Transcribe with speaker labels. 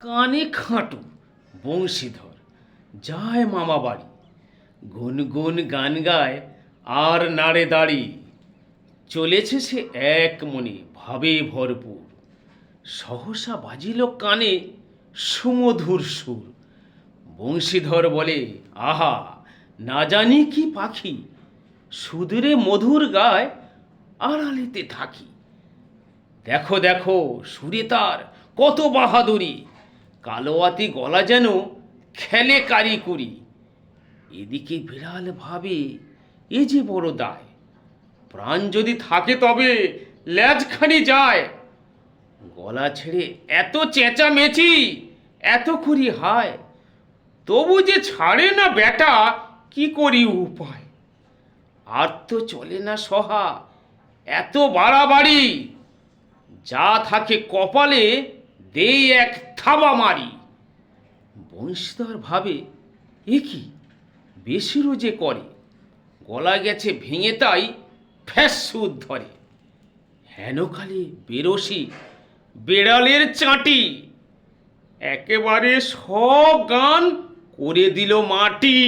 Speaker 1: কানে খাঁটো বংশীধর যায় মামা বাড়ি, গুনগুন গান গায় আর নাড়ে দাড়ি। চলেছে সে এক মনে ভাবে ভরপুর, সহসা বাজিল কানে সুমধুর সুর। বংশীধর বলে, আহা, না জানি কি পাখি, সুদূরে মধুর গায় আড়ালেতে থাকি। দেখো দেখো সুরে তার কত বাহাদুরি, কালোয়াতি গলা যেন খেলে কারিকুরি। এদিকে বিড়াল ভাবে, এ যে বড় দায়, প্রাণ যদি থাকে তবে ল্যাজখানি যায়। গলা ছেড়ে এত চেঁচামেচি, এত করি হায়, তবু যে ছাড়ে না বেটা, কি করি উপায়। আর তো চলে না সহা, এত বাড়াবাড়ি, যা থাকে কপালে দেই এক থাবা মারি। বংশীধর ভাবে, এ কি বেশিরও যে করে, গলা গেছে ভেঙে তাই ফ্যাস সুদ ধরে। হেন খালি বেরসি বেড়ালের চাঁটি, একেবারে সব গান করে দিল মাটি।